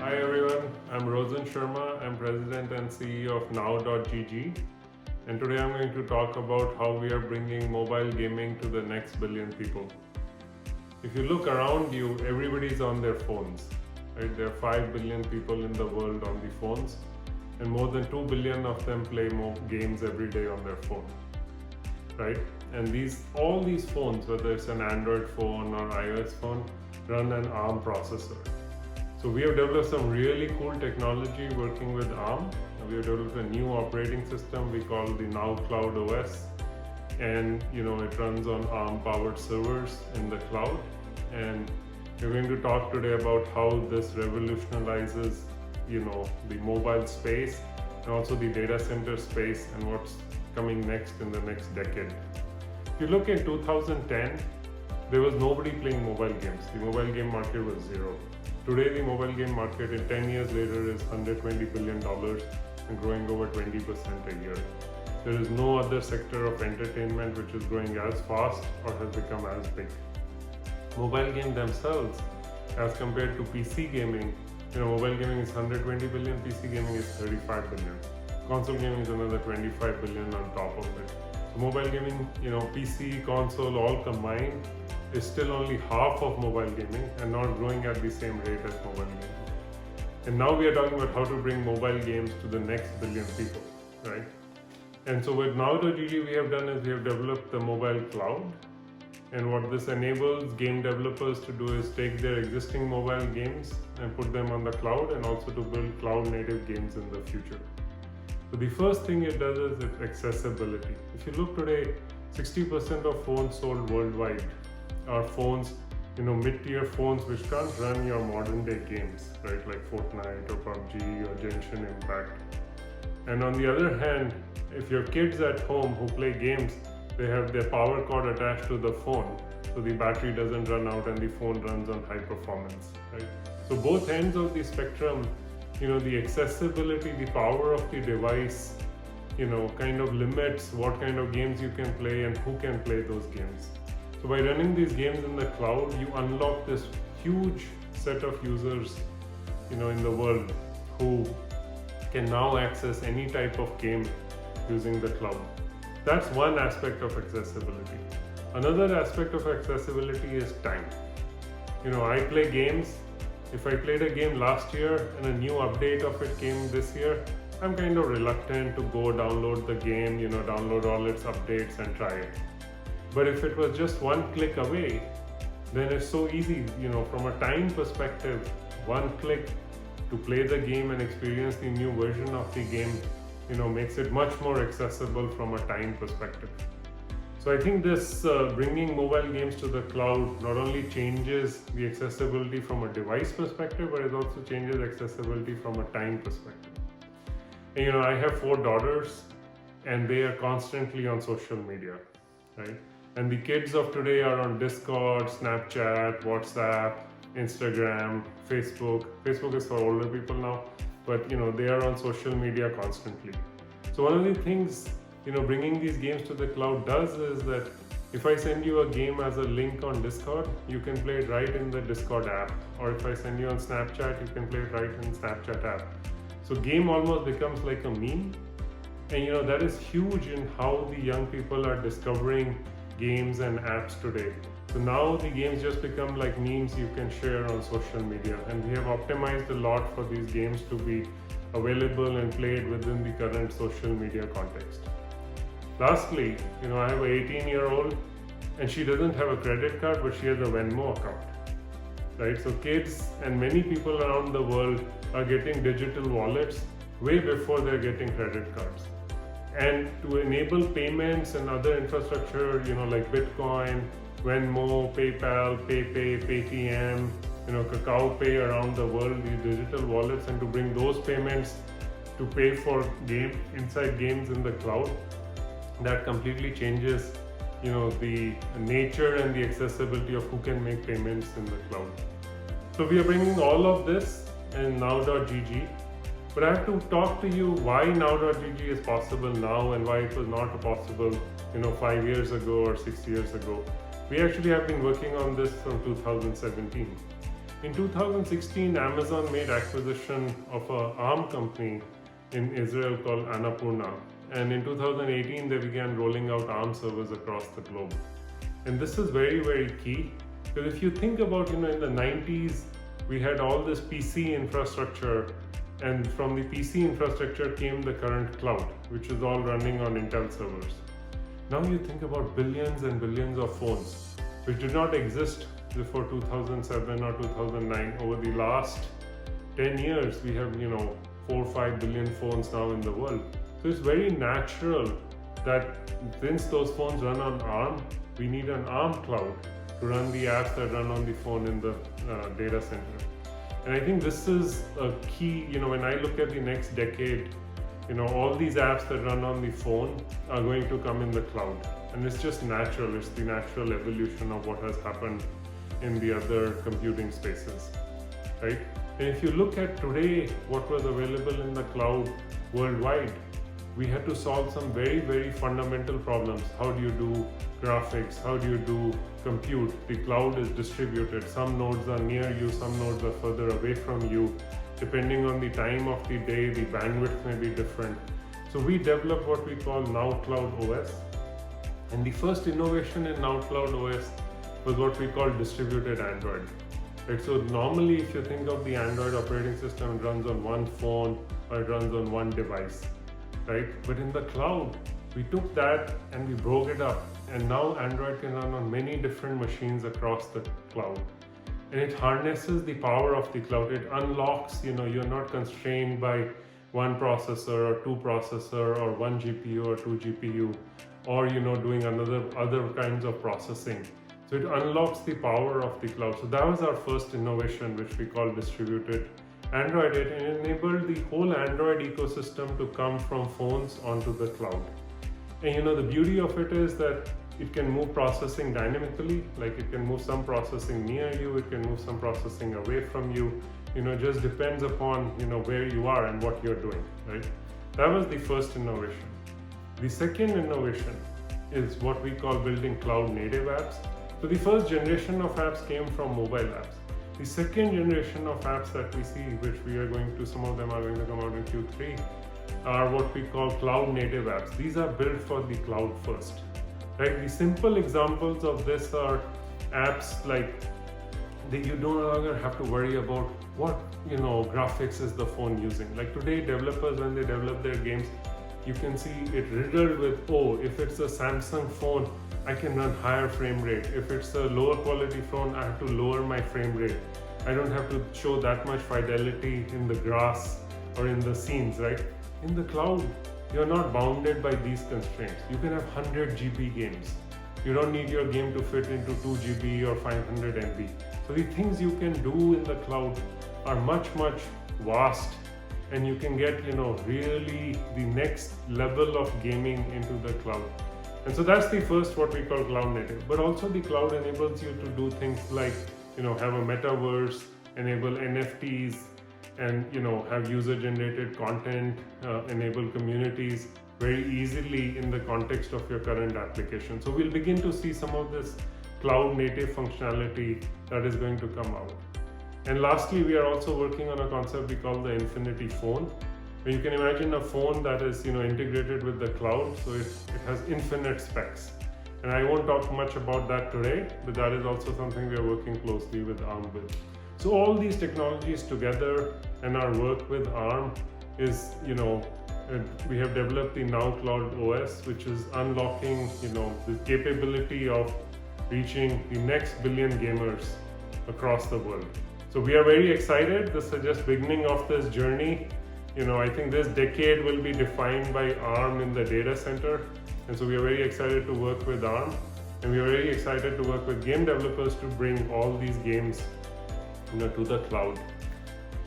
Hi everyone, I'm Rosen Sharma. I'm President and CEO of Now.gg, and today I'm going to talk about how we are bringing mobile gaming to the next billion people. If you look around you, everybody's on their phones. Right? There are 5 billion people in the world on the phones, and more than 2 billion of them play more games every day on their phone. Right? And all these phones, whether it's an Android phone or iOS phone, run an ARM processor. So we have developed some really cool technology working with ARM. We have developed a new operating system we call the Now Cloud OS, and it runs on ARM-powered servers in the cloud. And we're going to talk today about how this revolutionizes, the mobile space and also the data center space and what's coming next in the next decade. If you look in 2010, there was nobody playing mobile games. The mobile game market was zero. Today, the mobile game market in 10 years later is $120 billion and growing over 20% a year. There is no other sector of entertainment which is growing as fast or has become as big. Mobile games themselves, as compared to PC gaming, mobile gaming is 120 billion, PC gaming is 35 billion. Console gaming is another 25 billion on top of it. So mobile gaming, PC, console, all combined, is still only half of mobile gaming and not growing at the same rate as mobile gaming. And now we are talking about how to bring mobile games to the next billion people, right? And so what Now.gg we have done is we have developed the mobile cloud. And what this enables game developers to do is take their existing mobile games and put them on the cloud, and also to build cloud native games in the future. So the first thing it does is it's accessibility. If you look today, 60% of phones sold worldwide are phones, mid-tier phones which can't run your modern day games, right? Like Fortnite or PUBG or Genshin Impact. And on the other hand, if your kids at home who play games, they have their power cord attached to the phone, so the battery doesn't run out and the phone runs on high performance, right? So both ends of the spectrum, the accessibility, the power of the device, kind of limits what kind of games you can play and who can play those games. So by running these games in the cloud, you unlock this huge set of users, in the world who can now access any type of game using the cloud. That's one aspect of accessibility. Another aspect of accessibility is time. I play games. If I played a game last year and a new update of it came this year, I'm kind of reluctant to go download the game, download all its updates and try it. But if it was just one click away, then it's so easy, from a time perspective, one click to play the game and experience the new version of the game, makes it much more accessible from a time perspective. So I think this bringing mobile games to the cloud not only changes the accessibility from a device perspective, but it also changes accessibility from a time perspective. And I have 4 daughters, and they are constantly on social media, right? And the kids of today are on Discord, Snapchat, WhatsApp, Instagram, Facebook. Facebook is for older people now, but they are on social media constantly. So one of the things, bringing these games to the cloud does is that if I send you a game as a link on Discord, you can play it right in the Discord app. Or if I send you on Snapchat, you can play it right in Snapchat app. So game almost becomes like a meme. And that is huge in how the young people are discovering games and apps today. So now the games just become like memes you can share on social media, and we have optimized a lot for these games to be available and played within the current social media context. Lastly, I have an 18-year-old and she doesn't have a credit card, but she has a Venmo account, right? So kids and many people around the world are getting digital wallets way before they're getting credit cards. And to enable payments and other infrastructure, like Bitcoin, Venmo, PayPal, PayPay, Paytm, Kakao Pay around the world, these digital wallets, and to bring those payments to pay for inside games in the cloud, that completely changes, the nature and the accessibility of who can make payments in the cloud. So we are bringing all of this in Now.gg. But I have to talk to you why Now.gg is possible now and why it was not possible, 5 years ago or 6 years ago. We actually have been working on this from 2017. In 2016, Amazon made acquisition of an ARM company in Israel called Annapurna. And in 2018, they began rolling out ARM servers across the globe. And this is very, very key. Because if you think about, in the 90s, we had all this PC infrastructure, and from the PC infrastructure came the current cloud, which is all running on Intel servers. Now you think about billions and billions of phones, which did not exist before 2007 or 2009. Over the last 10 years, we have, 4 or 5 billion phones now in the world. So it's very natural that since those phones run on ARM, we need an ARM cloud to run the apps that run on the phone in the data center. And I think this is a key, when I look at the next decade, all these apps that run on the phone are going to come in the cloud. And it's just natural, it's the natural evolution of what has happened in the other computing spaces, right? And if you look at today, what was available in the cloud worldwide, we had to solve some very, very fundamental problems. How do you do graphics? How do you do compute? The cloud is distributed. Some nodes are near you, some nodes are further away from you. Depending on the time of the day, the bandwidth may be different. So we developed what we call Now Cloud OS. And the first innovation in Now Cloud OS was what we call distributed Android. Right? So normally, if you think of the Android operating system, it runs on one phone or it runs on one device. Right? But in the cloud, we took that and we broke it up, and now Android can run on many different machines across the cloud. And it harnesses the power of the cloud. It unlocks, you're not constrained by one processor or two processor or one GPU or two GPU, or doing other kinds of processing. So it unlocks the power of the cloud. So that was our first innovation, which we call distributed Android. It enabled the whole Android ecosystem to come from phones onto the cloud. And the beauty of it is that it can move processing dynamically, like it can move some processing near you, it can move some processing away from you. Just depends upon, where you are and what you're doing, right? That was the first innovation. The second innovation is what we call building cloud native apps. So the first generation of apps came from mobile apps. The second generation of apps that we see, which some of them are going to come out in Q3, are what we call cloud native apps. These are built for the cloud first, right? The simple examples of this are apps like that you no longer have to worry about what, graphics is the phone using. Like today, developers, when they develop their games, you can see it riddled with, if it's a Samsung phone, I can run higher frame rate. If it's a lower quality phone, I have to lower my frame rate. I don't have to show that much fidelity in the grass or in the scenes, right? In the cloud, you're not bounded by these constraints. You can have 100 GB games. You don't need your game to fit into 2 GB or 500 MB. So the things you can do in the cloud are much, much vast, and you can get, really the next level of gaming into the cloud. And so that's the first, what we call cloud native. But also the cloud enables you to do things like, have a metaverse, enable NFTs, and have user-generated content, enable communities very easily in the context of your current application. So we'll begin to see some of this cloud native functionality that is going to come out. And lastly, we are also working on a concept we call the Infinity Phone. You can imagine a phone that is integrated with the cloud, so it has infinite specs. And I won't talk much about that today, but that is also something we are working closely with ARM with. So all these technologies together and our work with ARM is, we have developed the Now Cloud OS, which is unlocking, the capability of reaching the next billion gamers across the world. So we are very excited. This is just beginning of this journey. I think this decade will be defined by ARM in the data center. And so we are very excited to work with ARM. And we are very excited to work with game developers to bring all these games to the cloud.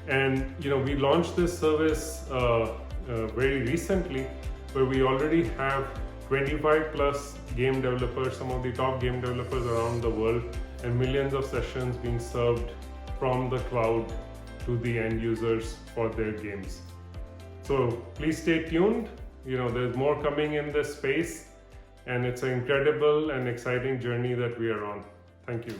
And we launched this service very recently, where we already have 25 plus game developers, some of the top game developers around the world, and millions of sessions being served from the cloud to the end users for their games. So please stay tuned. There's more coming in this space, and it's an incredible and exciting journey that we are on. Thank you.